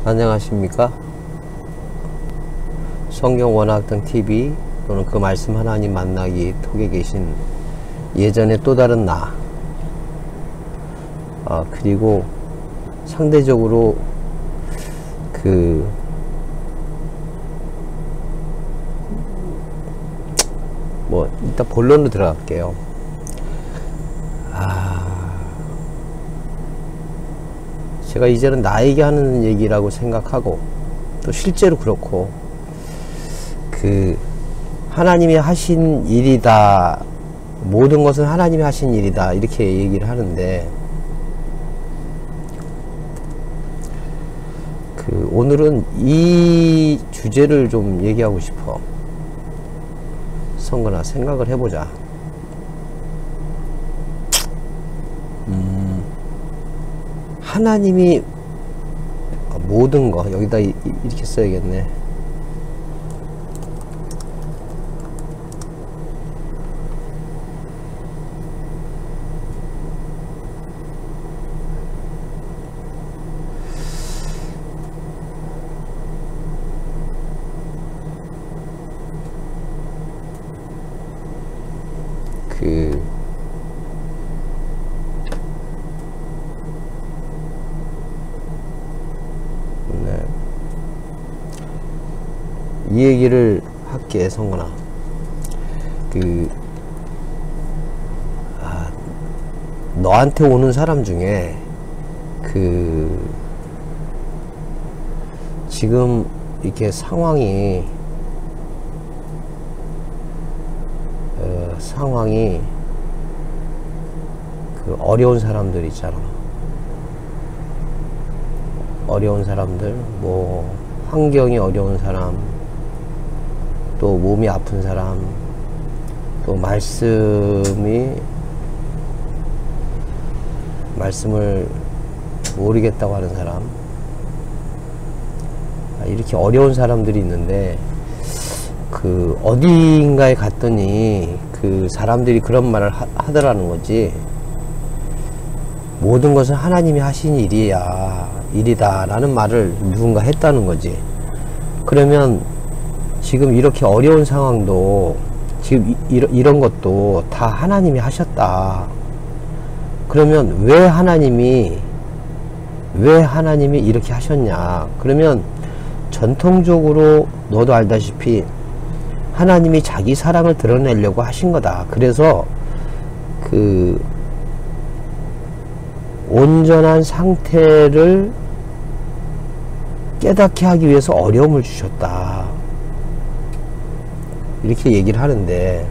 안녕하십니까? 성경원학당 TV 또는 그 말씀 하나님 만나기 톡에 계신 예전의 또 다른 나, 그리고 상대적으로 일단 본론으로 들어갈게요. 제가 이제는 나에게 하는 얘기라고 생각하고, 또 실제로 그렇고, 하나님이 하신 일이다, 모든 것은 하나님이 하신 일이다, 이렇게 얘기를 하는데, 오늘은 이 주제를 좀 얘기하고 싶어. 성근아, 생각을 해보자. 하나님이 모든 거, 여기다 이렇게 써야겠네. 이 얘기를 할게, 성근아. 너한테 오는 사람 중에, 지금, 이렇게 상황이, 어려운 사람들 있잖아. 어려운 사람들, 환경이 어려운 사람, 또 몸이 아픈 사람, 또 말씀을 모르겠다고 하는 사람, 이렇게 어려운 사람들이 있는데, 어딘가에 갔더니 사람들이 그런 말을 하더라는 거지. 모든 것은 하나님이 하신 일이다 라는 말을 누군가 했다는 거지. 그러면 지금 이렇게 어려운 상황도, 지금 이런 것도 다 하나님이 하셨다. 그러면 왜 하나님이 이렇게 하셨냐? 그러면 전통적으로 너도 알다시피 하나님이 자기 사랑을 드러내려고 하신 거다. 그래서 온전한 상태를 깨닫게 하기 위해서 어려움을 주셨다. 이렇게 얘기를 하는데,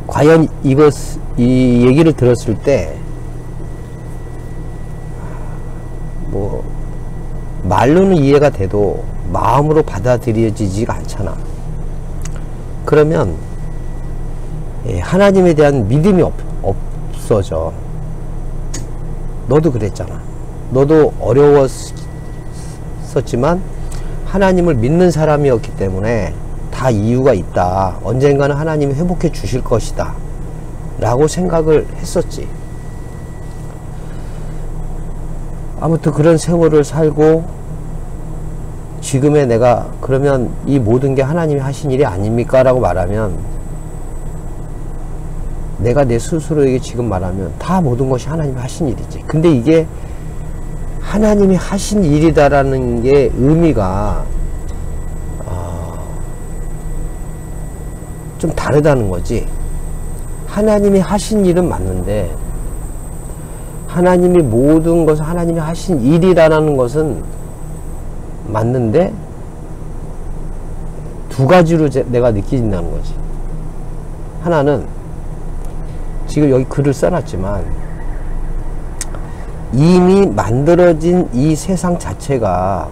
과연 이 얘기를 들었을 때, 말로는 이해가 돼도 마음으로 받아들여지지가 않잖아. 그러면 하나님에 대한 믿음이 없어져. 너도 그랬잖아. 너도 어려웠었지만 하나님을 믿는 사람이었기 때문에 다 이유가 있다. 언젠가는 하나님이 회복해 주실 것이다 라고 생각을 했었지. 아무튼 그런 세월을 살고, 지금의 내가 그러면 이 모든 게 하나님이 하신 일이 아닙니까? 라고 말하면, 내가 내 스스로에게 지금 말하면 다 모든 것이 하나님이 하신 일이지. 근데 이게 하나님이 하신 일이다라는 게 의미가 좀 다르다는 거지. 하나님이 하신 일은 맞는데, 하나님이 모든 것을 하나님이 하신 일이라는 것은 맞는데, 두 가지로 내가 느낀다는 거지. 하나는, 지금 여기 글을 써놨지만, 이미 만들어진 이 세상 자체가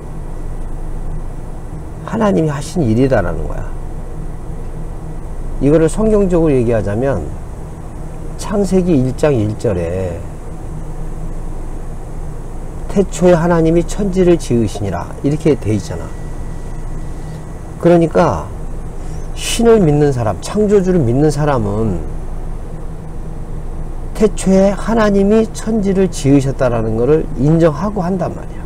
하나님이 하신 일이다라는 거야. 이거를 성경적으로 얘기하자면, 창세기 1장 1절에 태초에 하나님이 천지를 지으시니라 이렇게 돼 있잖아. 그러니까 신을 믿는 사람, 창조주를 믿는 사람은 태초에 하나님이 천지를 지으셨다라는 것을 인정하고 한단 말이야.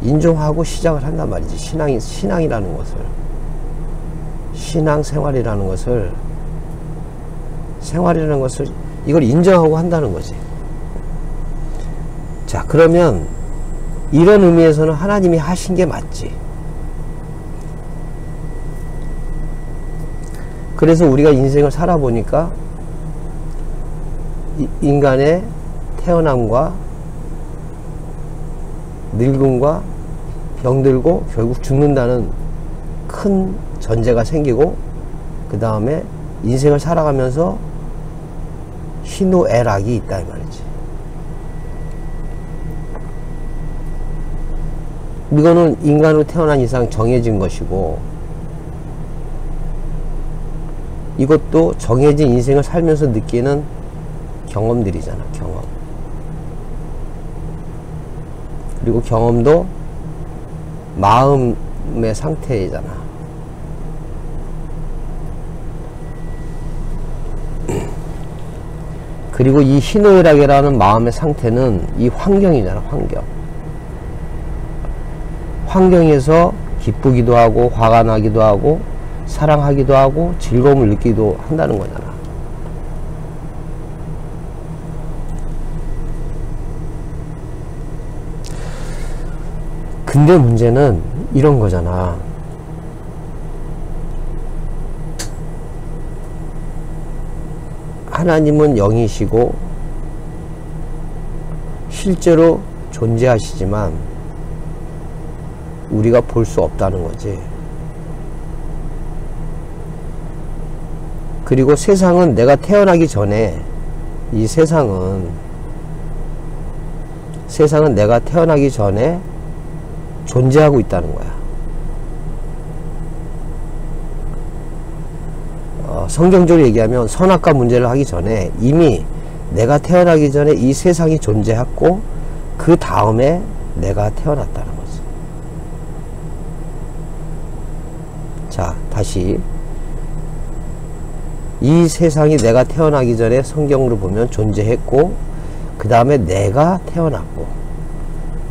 인정하고 시작을 한단 말이지. 신앙이라는 것을, 신앙생활이라는 것을, 생활이라는 것을 이걸 인정하고 한다는 거지. 자, 그러면 이런 의미에서는 하나님이 하신 게 맞지. 그래서 우리가 인생을 살아보니까 인간의 태어남과 늙음과 병들고 결국 죽는다는 큰 전제가 생기고, 그 다음에 인생을 살아가면서 희노애락이 있다 이 말이지. 이거는 인간으로 태어난 이상 정해진 것이고, 이것도 정해진 인생을 살면서 느끼는 경험들이잖아. 경험. 그리고 경험도 마음의 상태잖아. 그리고 이 희노애락이라는 마음의 상태는 이 환경이잖아. 환경에서 기쁘기도 하고 화가 나기도 하고 사랑하기도 하고 즐거움을 느끼기도 한다는 거잖아. 근데 문제는 이런 거잖아. 하나님은 영이시고 실제로 존재하시지만 우리가 볼 수 없다는 거지. 그리고 세상은 내가 태어나기 전에, 이 세상은 내가 태어나기 전에 존재하고 있다는 거야. 성경적으로 얘기하면 선악과 문제를 하기 전에 이미 내가 태어나기 전에 이 세상이 존재했고, 그 다음에 내가 태어났다는 거지. 자, 다시. 이 세상이 내가 태어나기 전에 성경으로 보면 존재했고, 그 다음에 내가 태어났고,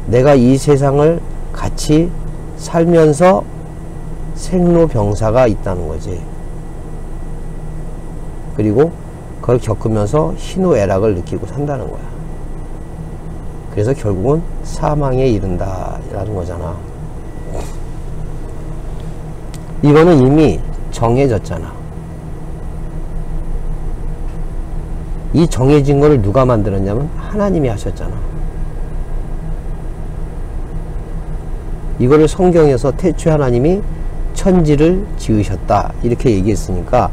내가 이 세상을 같이 살면서 생로병사가 있다는 거지. 그리고 그걸 겪으면서 희노애락을 느끼고 산다는 거야. 그래서 결국은 사망에 이른다 라는 거잖아. 이거는 이미 정해졌잖아. 이 정해진 거를 누가 만들었냐면 하나님이 하셨잖아. 이거를 성경에서 태초에 하나님이 천지를 지으셨다 이렇게 얘기했으니까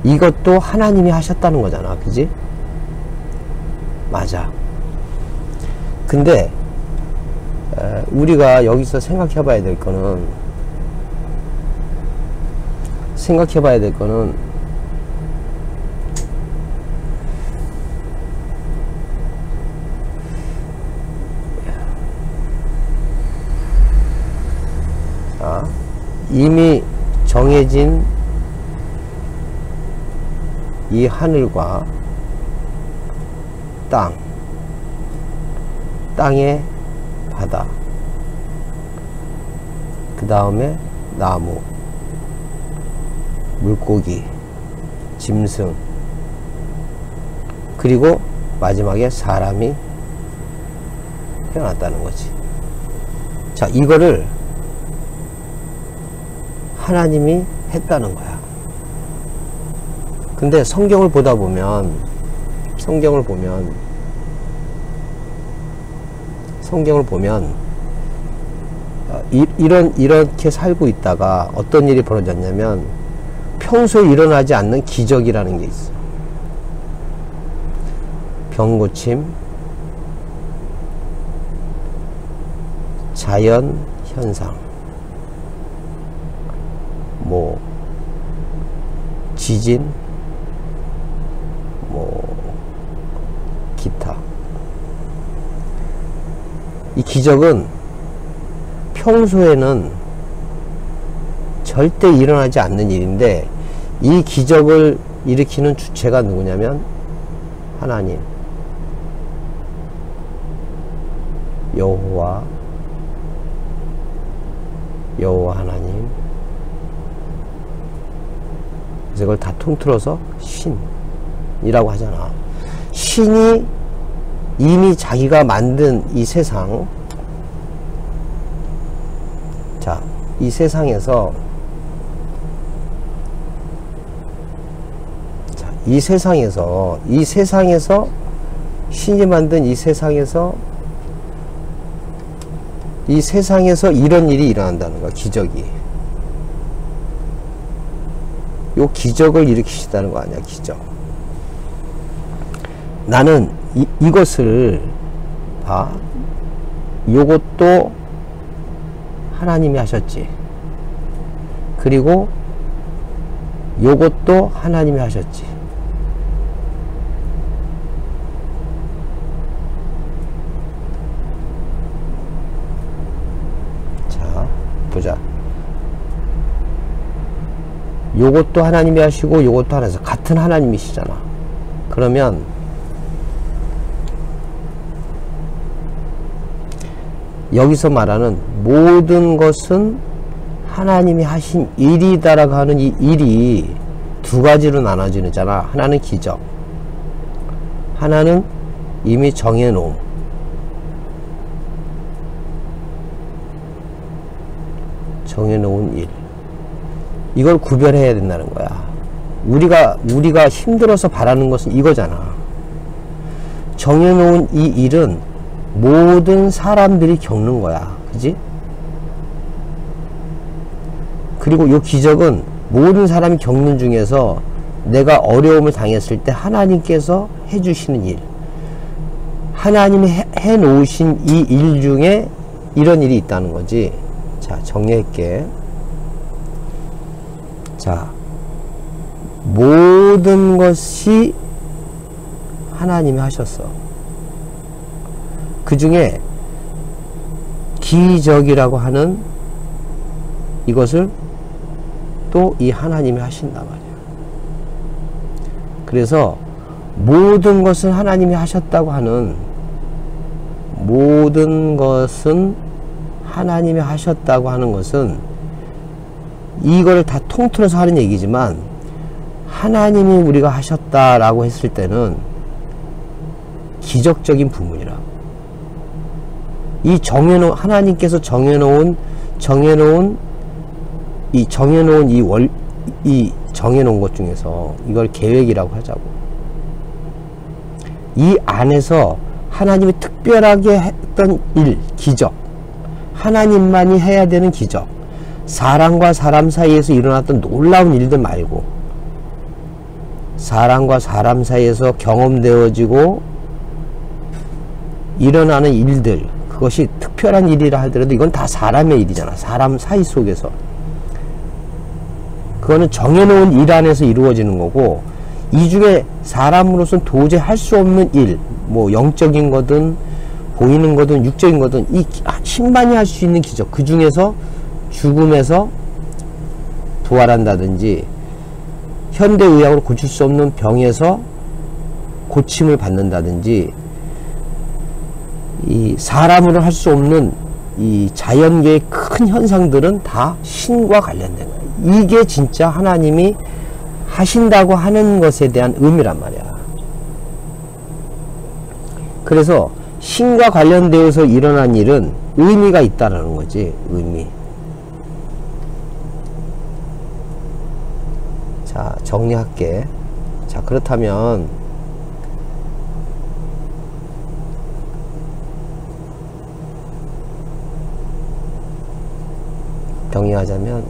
이것도 하나님이 하셨다는 거잖아. 그지? 맞아. 근데 우리가 여기서 생각해 봐야 될 거는 이미 정해진 이 하늘과 땅의 바다, 그 다음에 나무, 물고기, 짐승, 그리고 마지막에 사람이 태어났다는 거지. 자, 이거를 하나님이 했다는 거야. 근데 성경을 보면 이렇게 살고 있다가 어떤 일이 벌어졌냐면 평소에 일어나지 않는 기적이라는 게 있어. 병고침, 자연 현상, 뭐 지진, 뭐 기타. 이 기적은 평소에는 절대 일어나지 않는 일인데 이 기적을 일으키는 주체가 누구냐면 하나님, 여호와 하나님. 그래서 이걸 다 통틀어서 신이라고 하잖아. 신이 이미 자기가 만든 이 세상, 자, 이 세상에서, 자, 이 세상에서 신이 만든 이 세상에서 이런 일이 일어난다는 거야. 기적이. 요 기적을 일으키시다는 거 아니야. 기적. 나는 이것을 봐. 요것도 하나님이 하셨지. 그리고 요것도 하나님이 하셨지. 자, 보자. 요것도 하나님이 하시고 요것도 하나님이, 같은 하나님이시잖아. 그러면 여기서 말하는 모든 것은 하나님이 하신 일이다라고 하는 이 일이 두 가지로 나눠지잖아. 하나는 기적, 하나는 이미 정해놓은 일. 이걸 구별해야 된다는 거야. 우리가 힘들어서 바라는 것은 이거잖아. 정해놓은 이 일은 모든 사람들이 겪는 거야. 그지? 그리고 이 기적은 모든 사람이 겪는 중에서 내가 어려움을 당했을 때 하나님께서 해주시는 일, 하나님이 해놓으신 이 일 중에 이런 일이 있다는 거지. 자, 정리할게. 자, 모든 것이 하나님이 하셨어. 그 중에 기적이라고 하는 이것을 또 이 하나님이 하신단 말이야. 그래서 모든 것을 하나님이 하셨다고 하는, 모든 것은 하나님이 하셨다고 하는 것은 이걸 다 통틀어서 하는 얘기지만, 하나님이 우리가 하셨다라고 했을 때는 기적적인 부분이라. 이 하나님께서 정해놓은 것 중에서 이걸 계획이라고 하자고. 이 안에서 하나님이 특별하게 했던 일, 기적, 하나님만이 해야 되는 기적, 사람과 사람 사이에서 일어났던 놀라운 일들 말고, 사람과 사람 사이에서 경험되어지고 일어나는 일들, 그것이 특별한 일이라 하더라도 이건 다 사람의 일이잖아. 사람 사이 속에서. 그거는 정해놓은 일 안에서 이루어지는 거고, 이 중에 사람으로서는 도저히 할 수 없는 일, 뭐 영적인 거든 보이는 거든 육적인 거든, 이 신만이 할 수 있는 기적, 그 중에서 죽음에서 부활한다든지, 현대의학으로 고칠 수 없는 병에서 고침을 받는다든지, 이 사람으로 할 수 없는 이 자연계의 큰 현상들은 다 신과 관련된 거예요. 이게 진짜 하나님이 하신다고 하는 것에 대한 의미란 말이야. 그래서 신과 관련되어서 일어난 일은 의미가 있다라는 거지. 의미. 자, 정리할게. 자, 그렇다면 정리하자면,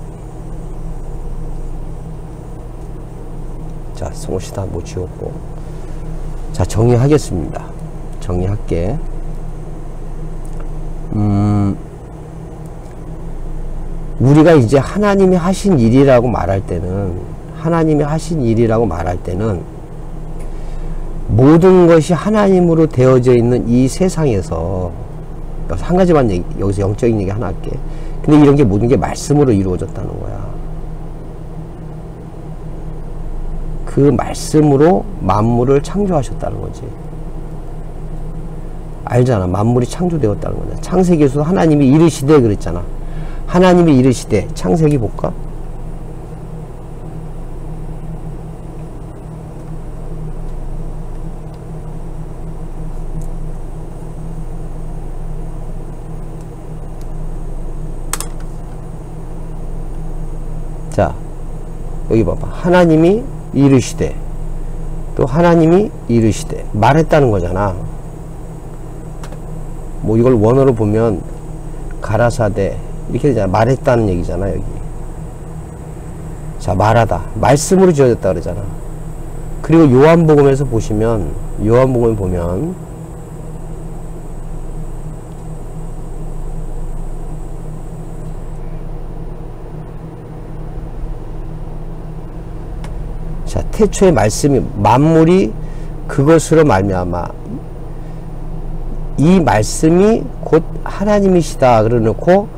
자, 승호씨 다 못 치웠고, 자, 정리하겠습니다. 정리할게. 우리가 이제 하나님이 하신 일이라고 말할 때는, 모든 것이 하나님으로 되어져 있는 이 세상에서, 한 가지만 여기서 영적인 얘기 하나 할게. 근데 이런 게 모든 게 말씀으로 이루어졌다는 거야. 그 말씀으로 만물을 창조하셨다는 거지. 알잖아. 만물이 창조되었다는 거잖아. 창세기에서도 하나님이 이르시되 그랬잖아. 하나님이 이르시되. 창세기 볼까? 자, 여기 봐봐. 하나님이 이르시되, 또 하나님이 이르시되 말했다는 거잖아. 뭐 이걸 원어로 보면 가라사대 이렇게 되잖아. 말했다는 얘기잖아. 여기 자, 말하다, 말씀으로 지어졌다 그러잖아. 그리고 요한복음에서 보시면, 요한복음을 보면 자, 태초에 말씀이, 만물이 그것으로 말미암아, 이 말씀이 곧 하나님이시다 그러놓고,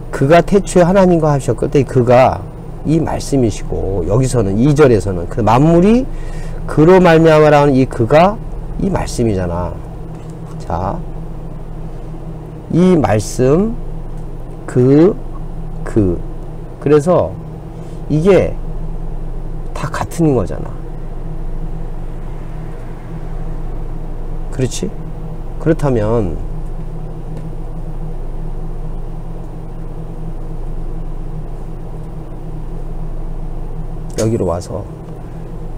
그가 태초에 하나님과 하셨거든. 그가 이 말씀이시고, 여기서는 2절에서는 그 만물이 그로 말미암아라는 이 그가 이 말씀이잖아. 자, 이 말씀 그래서 이게 다 같은 거잖아. 그렇지? 그렇다면 여기로 와서,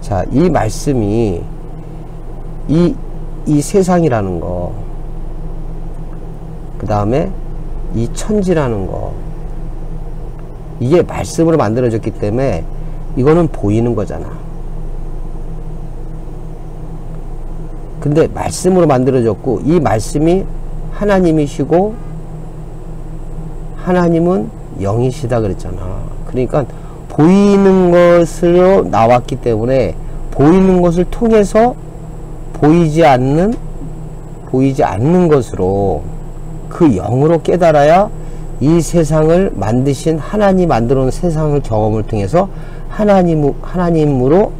자, 이 말씀이 이 세상이라는 거, 그 다음에 이 천지라는 거, 이게 말씀으로 만들어졌기 때문에 이거는 보이는 거잖아. 근데 말씀으로 만들어졌고, 이 말씀이 하나님이시고 하나님은 영이시다 그랬잖아. 그러니까 보이는 것으로 나왔기 때문에 보이는 것을 통해서 보이지 않는 것으로, 그 영으로 깨달아야 이 세상을 만드신 하나님 만들어 놓은 세상을 경험을 통해서 하나님으로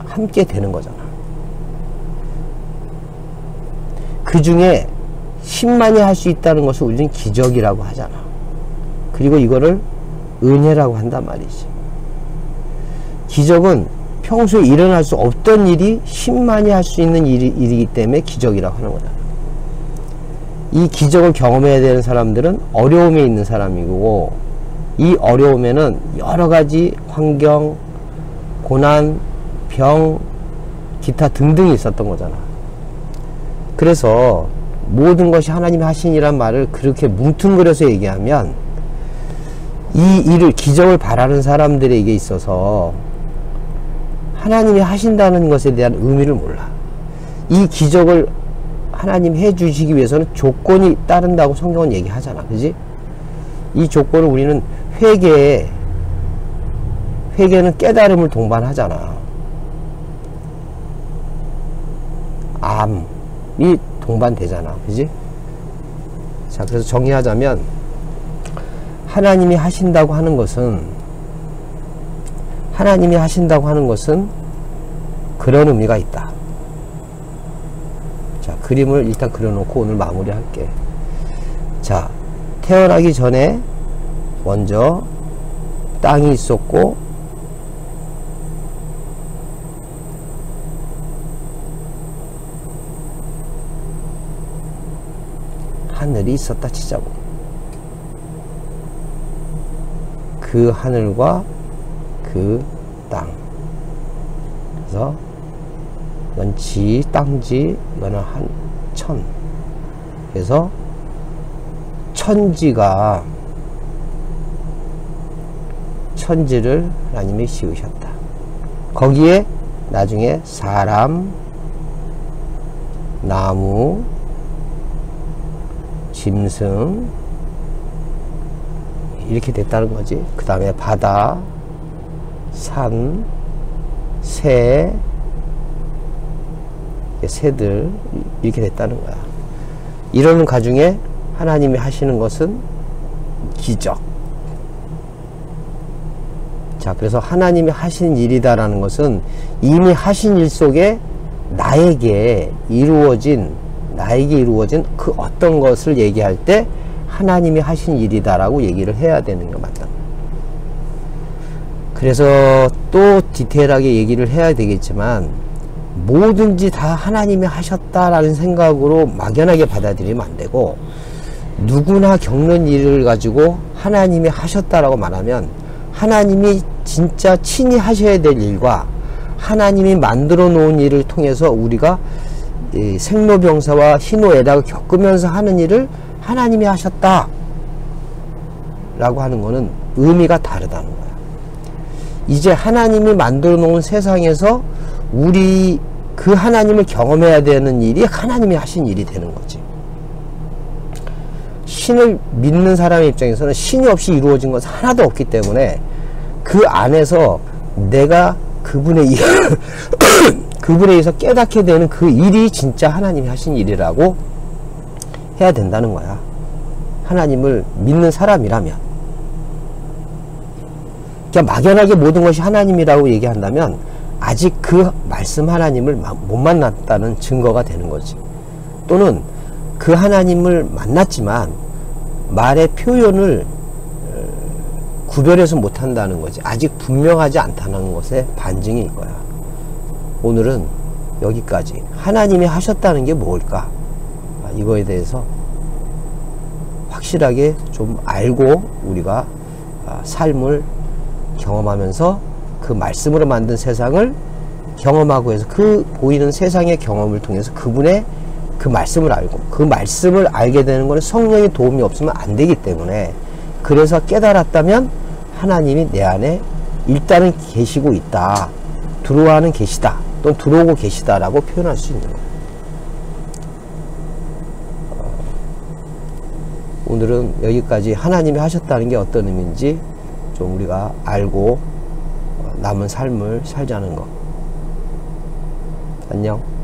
함께 되는 거잖아. 그 중에 10만이 할 수 있다는 것을 우리는 기적이라고 하잖아. 그리고 이거를 은혜라고 한단 말이지. 기적은 평소에 일어날 수 없던 일이 10만이 할 수 있는 일이기 때문에 기적이라고 하는 거잖아. 이 기적을 경험해야 되는 사람들은 어려움에 있는 사람이고, 이 어려움에는 여러 가지 환경, 고난, 병, 기타 등등이 있었던 거잖아. 그래서 모든 것이 하나님이 하시니란 말을 그렇게 뭉뚱그려서 얘기하면, 이 일을, 기적을 바라는 사람들에게 있어서 하나님이 하신다는 것에 대한 의미를 몰라. 이 기적을 하나님 해주시기 위해서는 조건이 따른다고 성경은 얘기하잖아. 그지? 이 조건을 우리는 회개는 깨달음을 동반하잖아. 암이 동반되잖아. 그지? 자, 그래서 정리하자면, 하나님이 하신다고 하는 것은 그런 의미가 있다. 자, 그림을 일단 그려놓고 오늘 마무리할게. 자, 태어나기 전에 먼저 땅이 있었고, 하늘이 있었다 치자고. 그 하늘과 그 땅. 그래서 이건 지, 땅지, 이거는 천. 그래서 천지를 하나님이 씌우셨다. 거기에 나중에 사람, 나무, 짐승 이렇게 됐다는 거지. 그 다음에 바다, 산, 새들 이렇게 됐다는 거야. 이러는 가중에 하나님이 하시는 것은 기적. 자, 그래서 하나님이 하신 일이다라는 것은 이미 하신 일 속에 나에게 이루어진 그 어떤 것을 얘기할 때 하나님이 하신 일이다라고 얘기를 해야 되는 게 맞다. 그래서 또 디테일하게 얘기를 해야 되겠지만, 뭐든지 다 하나님이 하셨다라는 생각으로 막연하게 받아들이면 안 되고, 누구나 겪는 일을 가지고 하나님이 하셨다라고 말하면 하나님이 진짜 친히 하셔야 될 일과 하나님이 만들어 놓은 일을 통해서 우리가 생로병사와 희노애락을 겪으면서 하는 일을 하나님이 하셨다 라고 하는 거는 의미가 다르다는 거야. 이제 하나님이 만들어 놓은 세상에서 우리 그 하나님을 경험해야 되는 일이 하나님이 하신 일이 되는 거지. 신을 믿는 사람의 입장에서는 신이 없이 이루어진 것은 하나도 없기 때문에 그 안에서 내가 그분에 의해서 깨닫게 되는 그 일이 진짜 하나님이 하신 일이라고 해야 된다는 거야. 하나님을 믿는 사람이라면. 그냥 막연하게 모든 것이 하나님이라고 얘기한다면 아직 그 말씀 하나님을 못 만났다는 증거가 되는 거지. 또는 그 하나님을 만났지만 말의 표현을 구별해서 못한다는 거지. 아직 분명하지 않다는 것에 반증일 거야. 오늘은 여기까지. 하나님이 하셨다는 게 뭘까? 이거에 대해서 확실하게 좀 알고 우리가 삶을 경험하면서 그 말씀으로 만든 세상을 경험하고 해서 그 보이는 세상의 경험을 통해서 그분의 그 말씀을 알고, 그 말씀을 알게 되는 것은 성령의 도움이 없으면 안 되기 때문에, 그래서 깨달았다면 하나님이 내 안에 일단은 계시고 있다, 들어와는 계시다, 또는 들어오고 계시다라고 표현할 수 있는 거예요. 오늘은 여기까지 하나님이 하셨다는 게 어떤 의미인지 좀 우리가 알고 남은 삶을 살자는 거. 안녕.